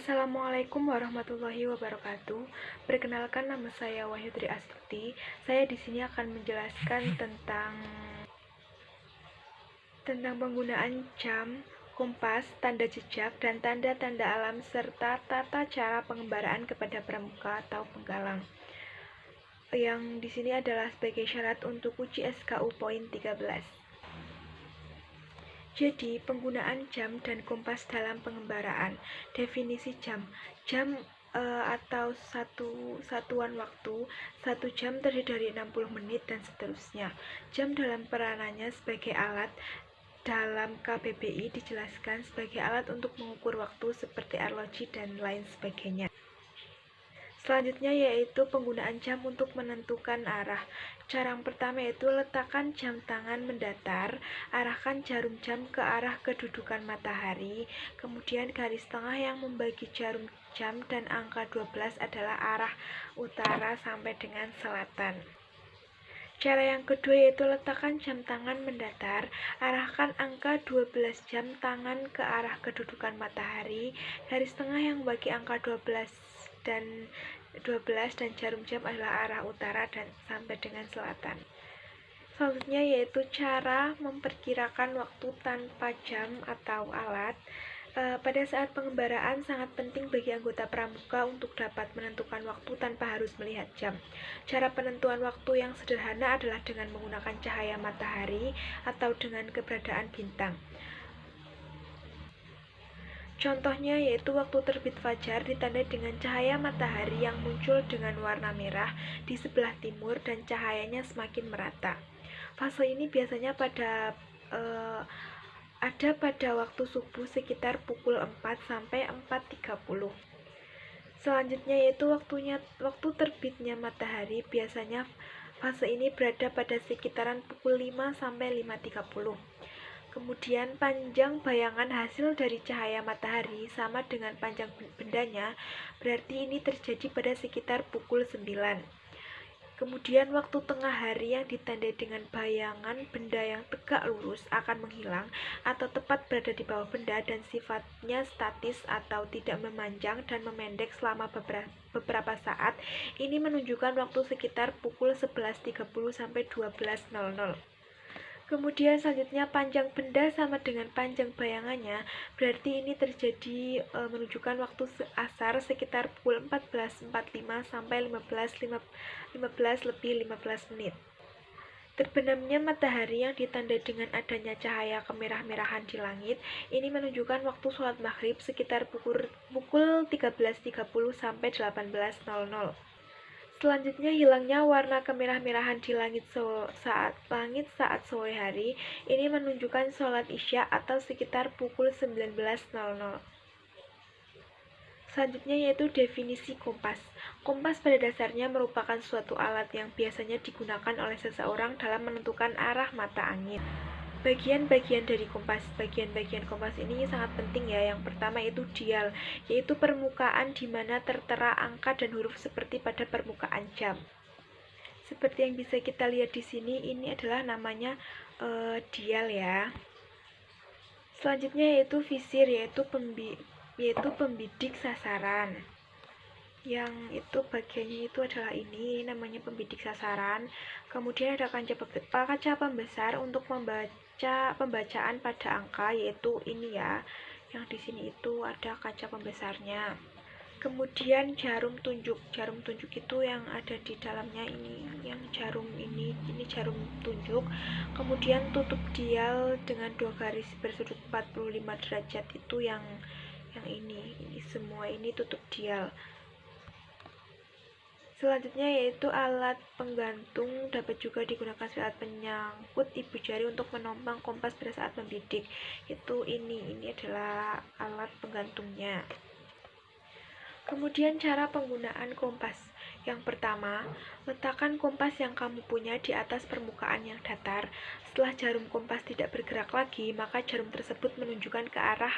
Assalamualaikum warahmatullahi wabarakatuh. Perkenalkan, nama saya Wahyudri Astuti. Saya di sini akan menjelaskan tentang penggunaan jam, kompas, tanda jejak, dan tanda-tanda alam serta tata cara pengembaraan kepada pramuka atau penggalang. Yang di sini adalah sebagai syarat untuk uji SKU poin 13. Jadi, penggunaan jam dan kompas dalam pengembaraan. Definisi jam. Jam atau satuan waktu, 1 jam terdiri dari 60 menit dan seterusnya. Jam dalam peranannya sebagai alat dalam KBBI dijelaskan sebagai alat untuk mengukur waktu seperti arloji dan lain sebagainya. Selanjutnya yaitu penggunaan jam untuk menentukan arah. Cara yang pertama yaitu letakkan jam tangan mendatar, arahkan jarum jam ke arah kedudukan matahari, kemudian garis tengah yang membagi jarum jam dan angka 12 adalah arah utara sampai dengan selatan. Cara yang kedua yaitu letakkan jam tangan mendatar, arahkan angka 12 jam tangan ke arah kedudukan matahari, garis tengah yang membagi angka 12 dan jarum jam adalah arah utara dan sampai dengan selatan. Selanjutnya yaitu cara memperkirakan waktu tanpa jam atau alat. Pada saat pengembaraan sangat penting bagi anggota pramuka untuk dapat menentukan waktu tanpa harus melihat jam. Cara penentuan waktu yang sederhana adalah dengan menggunakan cahaya matahari atau dengan keberadaan bintang. Contohnya yaitu waktu terbit fajar ditandai dengan cahaya matahari yang muncul dengan warna merah di sebelah timur dan cahayanya semakin merata. Fase ini biasanya ada pada waktu subuh sekitar pukul 4 sampai 4.30. Selanjutnya yaitu waktu terbitnya matahari, biasanya fase ini berada pada sekitaran pukul 5 sampai 5.30. Kemudian panjang bayangan hasil dari cahaya matahari sama dengan panjang bendanya, berarti ini terjadi pada sekitar pukul 9. Kemudian waktu tengah hari yang ditandai dengan bayangan benda yang tegak lurus akan menghilang atau tepat berada di bawah benda dan sifatnya statis atau tidak memanjang dan memendek selama beberapa saat. Ini menunjukkan waktu sekitar pukul 11.30 sampai 12.00. Kemudian selanjutnya panjang benda sama dengan panjang bayangannya, berarti ini terjadi menunjukkan waktu asar sekitar pukul 14.45 sampai 15 lebih 15 menit. Terbenamnya matahari yang ditandai dengan adanya cahaya kemerah-merahan di langit, ini menunjukkan waktu sholat maghrib sekitar pukul 13.30 sampai 18.00. Selanjutnya hilangnya warna kemerah-merahan di langit saat sore hari, ini menunjukkan sholat isya atau sekitar pukul 19.00. Selanjutnya yaitu definisi kompas. Kompas pada dasarnya merupakan suatu alat yang biasanya digunakan oleh seseorang dalam menentukan arah mata angin. Bagian-bagian dari kompas. Bagian-bagian kompas ini sangat penting ya. Yang pertama yaitu dial, yaitu permukaan di mana tertera angka dan huruf seperti pada permukaan jam. Seperti yang bisa kita lihat di sini, ini adalah namanya dial ya. Selanjutnya yaitu visir, yaitu pembidik sasaran. Yang itu bagiannya itu adalah ini namanya pembidik sasaran. Kemudian ada kaca pembesar untuk membaca pembacaan pada angka, yaitu ini ya, yang di sini itu ada kaca pembesarnya. Kemudian jarum tunjuk itu yang ada di dalamnya ini, yang jarum ini jarum tunjuk. Kemudian tutup dial dengan 2 garis bersudut 45 derajat itu yang ini semua ini tutup dial. Selanjutnya yaitu alat penggantung, dapat juga digunakan sebagai alat penyangkut ibu jari untuk menopang kompas pada saat membidik. Itu ini adalah alat penggantungnya. Kemudian cara penggunaan kompas. Yang pertama, letakkan kompas yang kamu punya di atas permukaan yang datar. Setelah jarum kompas tidak bergerak lagi, maka jarum tersebut menunjukkan ke arah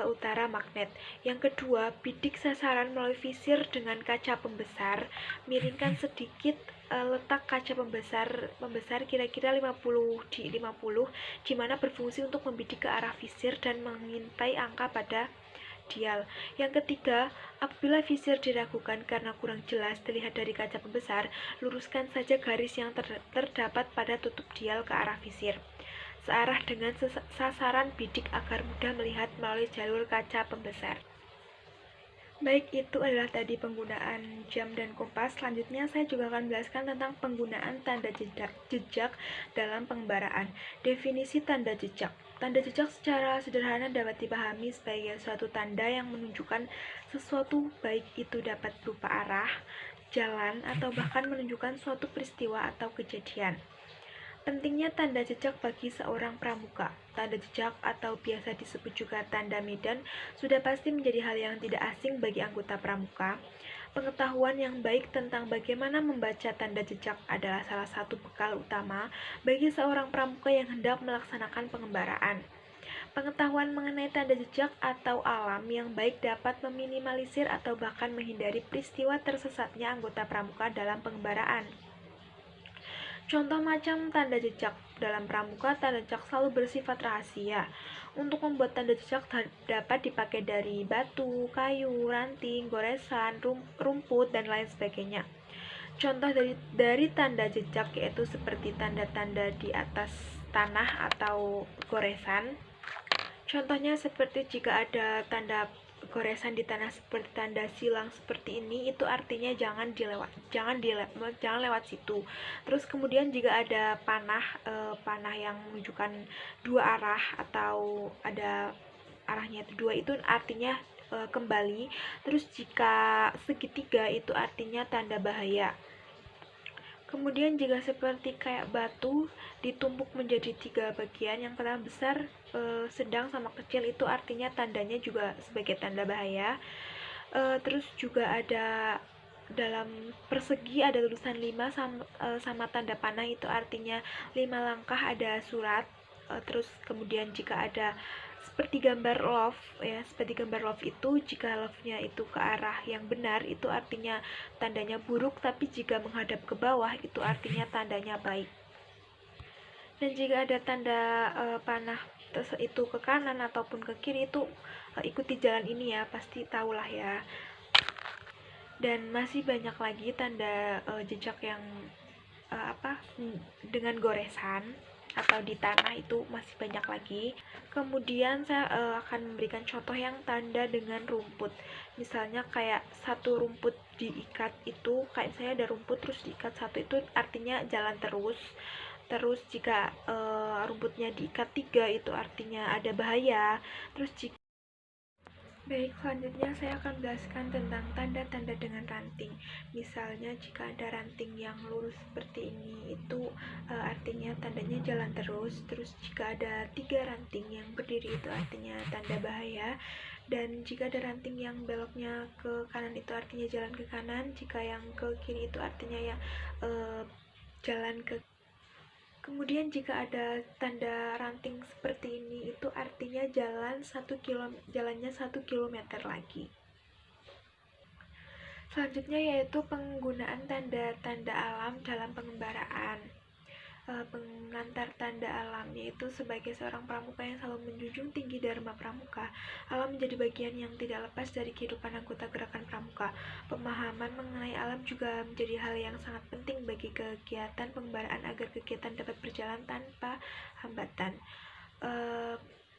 utara magnet. Yang kedua, bidik sasaran melalui visir dengan kaca pembesar. Miringkan sedikit letak kaca pembesar kira-kira 50 di mana berfungsi untuk membidik ke arah visir dan mengintai angka pada dial. Yang ketiga, apabila visir diragukan karena kurang jelas terlihat dari kaca pembesar, luruskan saja garis yang terdapat pada tutup dial ke arah visir, searah dengan sasaran bidik agar mudah melihat melalui jalur kaca pembesar. Baik, itu adalah tadi penggunaan jam dan kompas. Selanjutnya saya juga akan menjelaskan tentang penggunaan tanda jejak dalam pengembaraan. Definisi tanda jejak. Tanda jejak secara sederhana dapat dipahami sebagai suatu tanda yang menunjukkan sesuatu, baik itu dapat berupa arah, jalan, atau bahkan menunjukkan suatu peristiwa atau kejadian. Pentingnya tanda jejak bagi seorang pramuka. Tanda jejak atau biasa disebut juga tanda medan sudah pasti menjadi hal yang tidak asing bagi anggota pramuka. Pengetahuan yang baik tentang bagaimana membaca tanda jejak adalah salah satu bekal utama bagi seorang pramuka yang hendak melaksanakan pengembaraan. Pengetahuan mengenai tanda jejak atau alam yang baik dapat meminimalisir atau bahkan menghindari peristiwa tersesatnya anggota pramuka dalam pengembaraan. Contoh macam tanda jejak dalam pramuka, tanda jejak selalu bersifat rahasia. Untuk membuat tanda jejak dapat dipakai dari batu, kayu, ranting, goresan, rumput, dan lain sebagainya. Contoh dari tanda jejak yaitu seperti tanda-tanda di atas tanah atau goresan. Contohnya seperti jika ada tanda goresan di tanah seperti tanda silang seperti ini, itu artinya jangan lewat situ. Terus kemudian jika ada panah yang menunjukkan dua arah atau ada arahnya itu dua, itu artinya kembali. Terus jika segitiga itu artinya tanda bahaya. Kemudian jika seperti kayak batu ditumpuk menjadi 3 bagian, yang pertama besar, sedang, sama kecil, itu artinya tandanya juga sebagai tanda bahaya. Terus juga ada dalam persegi ada tulisan 5 sama tanda panah, itu artinya 5 langkah ada surat. Terus kemudian jika ada seperti gambar love itu, jika love-nya itu ke arah yang benar itu artinya tandanya buruk, tapi jika menghadap ke bawah itu artinya tandanya baik. Dan jika ada tanda panah itu ke kanan ataupun ke kiri, itu ikuti jalan ini ya, pasti tahulah ya. Dan masih banyak lagi tanda jejak yang dengan goresan atau di tanah, itu masih banyak lagi. Kemudian saya akan memberikan contoh yang tanda dengan rumput. Misalnya kayak satu rumput diikat, itu kayak saya ada rumput terus diikat satu, itu artinya jalan terus. Terus jika rumputnya diikat 3 itu artinya ada bahaya. Terus jika Baik, selanjutnya saya akan menjelaskan tentang tanda-tanda dengan ranting. Misalnya jika ada ranting yang lurus seperti ini, itu artinya tandanya jalan terus. Terus jika ada 3 ranting yang berdiri, itu artinya tanda bahaya. Dan jika ada ranting yang beloknya ke kanan, itu artinya jalan ke kanan. Jika yang ke kiri itu artinya ya jalan ke. Kemudian jika ada tanda ranting seperti ini, itu artinya jalannya 1 kilometer lagi. Selanjutnya yaitu penggunaan tanda-tanda alam dalam pengembaraan. Pengantar tanda alam, yaitu sebagai seorang pramuka yang selalu menjunjung tinggi dharma pramuka, alam menjadi bagian yang tidak lepas dari kehidupan anggota gerakan pramuka. Pemahaman mengenai alam juga menjadi hal yang sangat penting bagi kegiatan pengembaraan agar kegiatan dapat berjalan tanpa hambatan.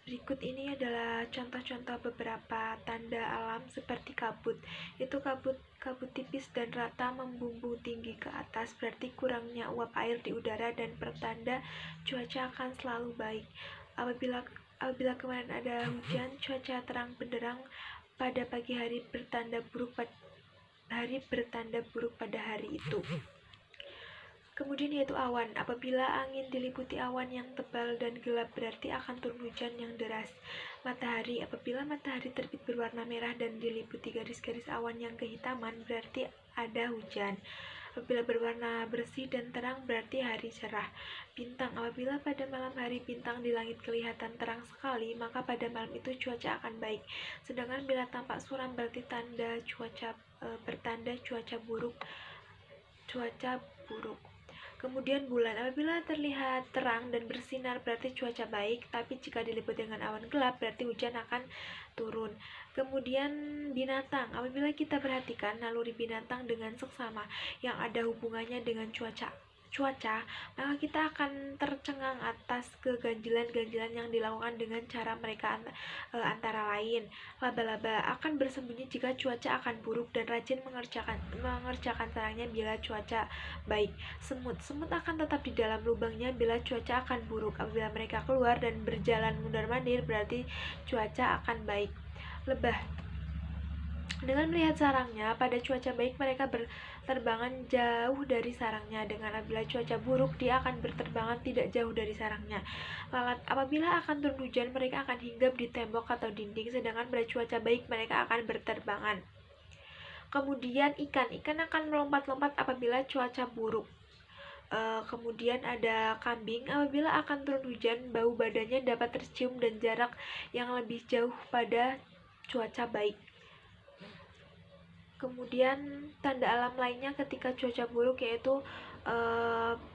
Berikut ini adalah contoh-contoh beberapa tanda alam seperti kabut. Itu kabut tipis dan rata membumbung tinggi ke atas, berarti kurangnya uap air di udara dan pertanda cuaca akan selalu baik. Apabila kemarin ada hujan, cuaca terang benderang pada pagi hari bertanda buruk pada hari itu. Kemudian yaitu awan. Apabila angin diliputi awan yang tebal dan gelap, berarti akan turun hujan yang deras. Matahari. Apabila matahari terbit berwarna merah dan diliputi garis-garis awan yang kehitaman, berarti ada hujan. Apabila berwarna bersih dan terang, berarti hari cerah. Bintang. Apabila pada malam hari bintang di langit kelihatan terang sekali, maka pada malam itu cuaca akan baik. Sedangkan bila tampak suram, berarti bertanda cuaca buruk. Kemudian bulan, apabila terlihat terang dan bersinar berarti cuaca baik, tapi jika diliputi dengan awan gelap berarti hujan akan turun. Kemudian binatang, apabila kita perhatikan naluri binatang dengan seksama yang ada hubungannya dengan cuaca, maka kita akan tercengang atas keganjilan-ganjilan yang dilakukan dengan cara mereka, antara lain laba-laba akan bersembunyi jika cuaca akan buruk dan rajin mengerjakan sarangnya bila cuaca baik. Semut akan tetap di dalam lubangnya bila cuaca akan buruk. Apabila mereka keluar dan berjalan mundar-mandir berarti cuaca akan baik. Lebah, dengan melihat sarangnya, pada cuaca baik mereka berterbangan jauh dari sarangnya. Dengan apabila cuaca buruk, dia akan berterbangan tidak jauh dari sarangnya. Lalat, apabila akan turun hujan, mereka akan hinggap di tembok atau dinding, sedangkan pada cuaca baik mereka akan berterbangan. Kemudian ikan akan melompat-lompat apabila cuaca buruk. Kemudian ada kambing, apabila akan turun hujan, bau badannya dapat tercium dan jarak yang lebih jauh pada cuaca baik. Kemudian tanda alam lainnya ketika cuaca buruk yaitu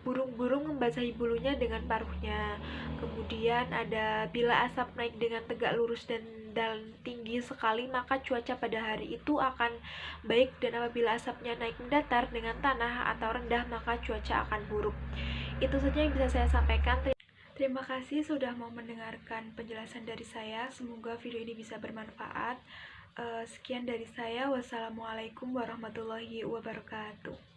burung-burung membasahi bulunya dengan paruhnya. Kemudian ada bila asap naik dengan tegak lurus dan tinggi sekali maka cuaca pada hari itu akan baik, dan apabila asapnya naik mendatar dengan tanah atau rendah maka cuaca akan buruk. Itu saja yang bisa saya sampaikan. Terima kasih sudah mau mendengarkan penjelasan dari saya. Semoga video ini bisa bermanfaat. Sekian dari saya. Wassalamualaikum warahmatullahi wabarakatuh.